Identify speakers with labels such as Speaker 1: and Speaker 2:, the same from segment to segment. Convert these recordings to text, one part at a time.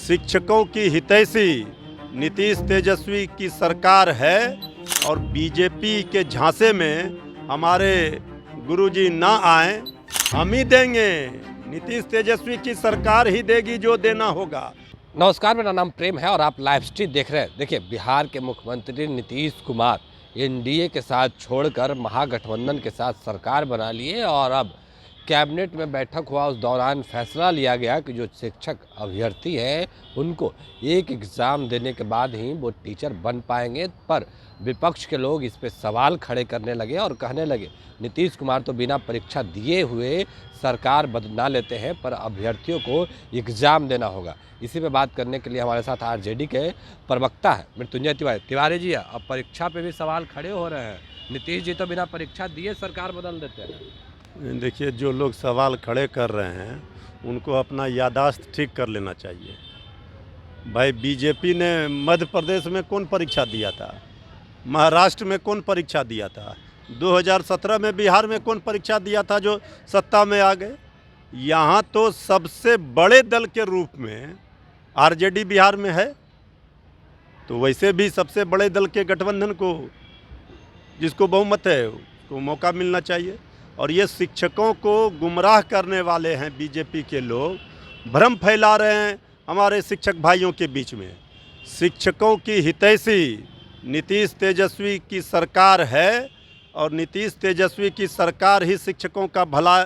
Speaker 1: शिक्षकों की हितैषी नीतीश तेजस्वी की सरकार है और बीजेपी के झांसे में हमारे गुरुजी ना आए, हम ही देंगे। नीतीश तेजस्वी की सरकार ही देगी जो देना होगा।
Speaker 2: नमस्कार, मेरा नाम प्रेम है और आप लाइव स्ट्रीम देख रहे हैं। देखिए, बिहार के मुख्यमंत्री नीतीश कुमार एनडीए के साथ छोड़कर महागठबंधन के साथ सरकार बना लिए और अब कैबिनेट में बैठक हुआ, उस दौरान फैसला लिया गया कि जो शिक्षक अभ्यर्थी हैं उनको एक एग्ज़ाम देने के बाद ही वो टीचर बन पाएंगे। पर विपक्ष के लोग इस पे सवाल खड़े करने लगे और कहने लगे नीतीश कुमार तो बिना परीक्षा दिए हुए सरकार बना लेते हैं, पर अभ्यर्थियों को एग्ज़ाम देना होगा। इसी पे बात करने के लिए हमारे साथ आरजेडी के प्रवक्ता है मृत्युंजय तिवारी जी। अब परीक्षा पे भी सवाल खड़े हो रहे हैं, नीतीश जी तो बिना परीक्षा दिए सरकार बदल देते हैं।
Speaker 1: देखिए, जो लोग सवाल खड़े कर रहे हैं उनको अपना याददाश्त ठीक कर लेना चाहिए। भाई, बीजेपी ने मध्य प्रदेश में कौन परीक्षा दिया था? महाराष्ट्र में कौन परीक्षा दिया था? 2017 में बिहार में कौन परीक्षा दिया था जो सत्ता में आ गए? यहाँ तो सबसे बड़े दल के रूप में आरजेडी बिहार में है, तो वैसे भी सबसे बड़े दल के गठबंधन को, जिसको बहुमत है, उसको मौका मिलना चाहिए। और ये शिक्षकों को गुमराह करने वाले हैं बीजेपी के लोग, भ्रम फैला रहे हैं हमारे शिक्षक भाइयों के बीच में। शिक्षकों की हितैषी नीतीश तेजस्वी की सरकार है और नीतीश तेजस्वी की सरकार ही शिक्षकों का भला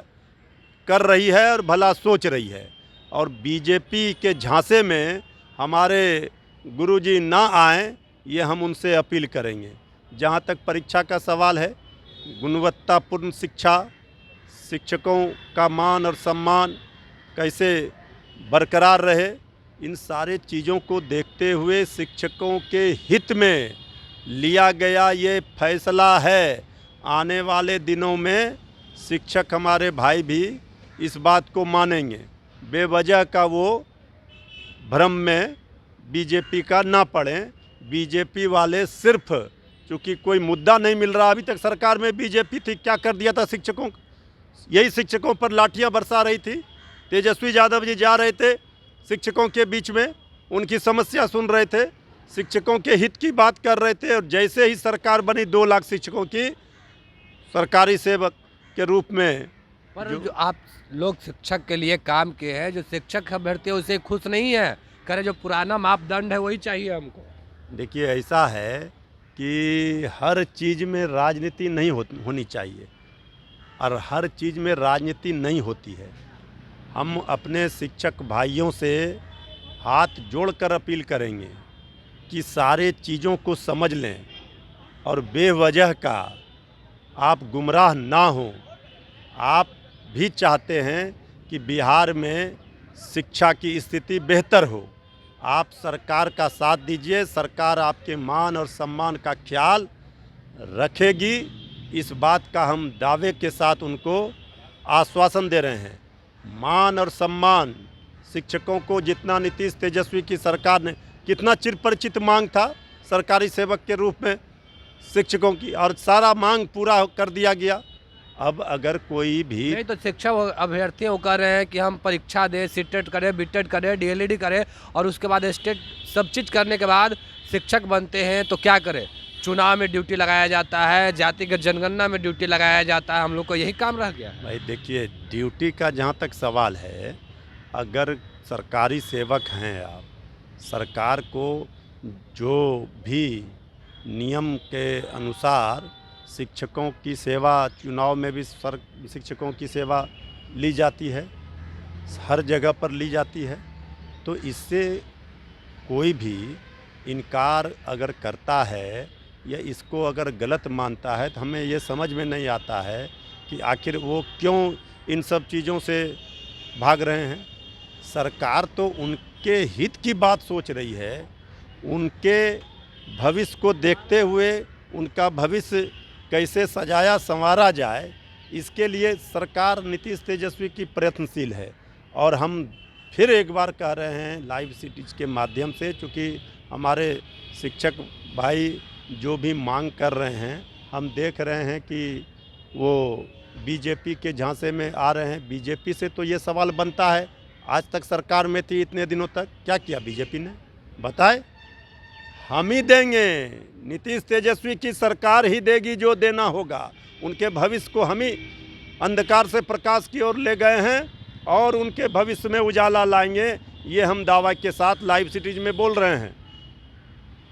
Speaker 1: कर रही है और भला सोच रही है। और बीजेपी के झांसे में हमारे गुरुजी ना आए, ये हम उनसे अपील करेंगे। जहाँ तक परीक्षा का सवाल है, गुणवत्तापूर्ण शिक्षा, शिक्षकों का मान और सम्मान कैसे बरकरार रहे, इन सारे चीज़ों को देखते हुए शिक्षकों के हित में लिया गया ये फैसला है। आने वाले दिनों में शिक्षक हमारे भाई भी इस बात को मानेंगे। बेवजह का वो भ्रम में बीजेपी का ना पड़ें। बीजेपी वाले सिर्फ क्योंकि कोई मुद्दा नहीं मिल रहा, अभी तक सरकार में बीजेपी थी, क्या कर दिया था शिक्षकों, यही शिक्षकों पर लाठियां बरसा रही थी। तेजस्वी यादव जी जा रहे थे शिक्षकों के बीच में, उनकी समस्या सुन रहे थे, शिक्षकों के हित की बात कर रहे थे। और जैसे ही सरकार बनी 2 लाख शिक्षकों की सरकारी सेवक के रूप में,
Speaker 2: पर जो आप लोग शिक्षक के लिए काम किए हैं, जो शिक्षक अभ्यर्थी है उससे खुश नहीं है, करे जो पुराना मापदंड है वही चाहिए हमको।
Speaker 1: देखिए, ऐसा है कि हर चीज़ में राजनीति नहीं होनी चाहिए और हर चीज़ में राजनीति नहीं होती है। हम अपने शिक्षक भाइयों से हाथ जोड़कर अपील करेंगे कि सारे चीज़ों को समझ लें और बेवजह का आप गुमराह ना हो। आप भी चाहते हैं कि बिहार में शिक्षा की स्थिति बेहतर हो, आप सरकार का साथ दीजिए। सरकार आपके मान और सम्मान का ख्याल रखेगी, इस बात का हम दावे के साथ उनको आश्वासन दे रहे हैं। मान और सम्मान शिक्षकों को जितना नीतीश तेजस्वी की सरकार ने, कितना चिरपरिचित मांग था सरकारी सेवक के रूप में शिक्षकों की, और सारा मांग पूरा कर दिया गया। अब अगर कोई भी
Speaker 2: नहीं तो शिक्षक अभ्यर्थी वो कह रहे हैं कि हम परीक्षा दें, सीटेट करें, बीटेट करें, डीएलईडी करें और उसके बाद स्टेट सब चीज़ करने के बाद शिक्षक बनते हैं, तो क्या करें? चुनाव में ड्यूटी लगाया जाता है, जातिगत जनगणना में ड्यूटी लगाया जाता है, हम लोग को यही काम रह गया।
Speaker 1: भाई देखिए, ड्यूटी का जहाँ तक सवाल है, अगर सरकारी सेवक हैं आप, सरकार को जो भी नियम के अनुसार शिक्षकों की सेवा, चुनाव में भी शिक्षकों की सेवा ली जाती है, हर जगह पर ली जाती है, तो इससे कोई भी इनकार अगर करता है या इसको अगर गलत मानता है, तो हमें ये समझ में नहीं आता है कि आखिर वो क्यों इन सब चीज़ों से भाग रहे हैं। सरकार तो उनके हित की बात सोच रही है, उनके भविष्य को देखते हुए उनका भविष्य कैसे सजाया संवारा जाए, इसके लिए सरकार नीतीश तेजस्वी की प्रयत्नशील है। और हम फिर एक बार कह रहे हैं लाइव सिटीज के माध्यम से, चूँकि हमारे शिक्षक भाई जो भी मांग कर रहे हैं, हम देख रहे हैं कि वो बीजेपी के झांसे में आ रहे हैं। बीजेपी से तो ये सवाल बनता है, आज तक सरकार में थी इतने दिनों तक, क्या किया बीजेपी ने? बताए। हम ही देंगे, नीतीश तेजस्वी की सरकार ही देगी जो देना होगा। उनके भविष्य को हम ही अंधकार से प्रकाश की ओर ले गए हैं और उनके भविष्य में उजाला लाएंगे, ये हम दावा के साथ लाइव सिटीज में बोल रहे हैं।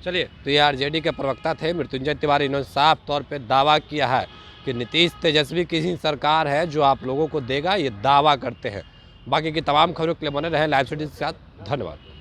Speaker 2: चलिए, तो ये आरजेडी के प्रवक्ता थे मृत्युंजय तिवारी। इन्होंने साफ तौर पे दावा किया है कि नीतीश तेजस्वी की ही सरकार है जो आप लोगों को देगा, ये दावा करते हैं। बाकी की तमाम खबरों के लिए बने रहे लाइव सिटीज के साथ। धन्यवाद।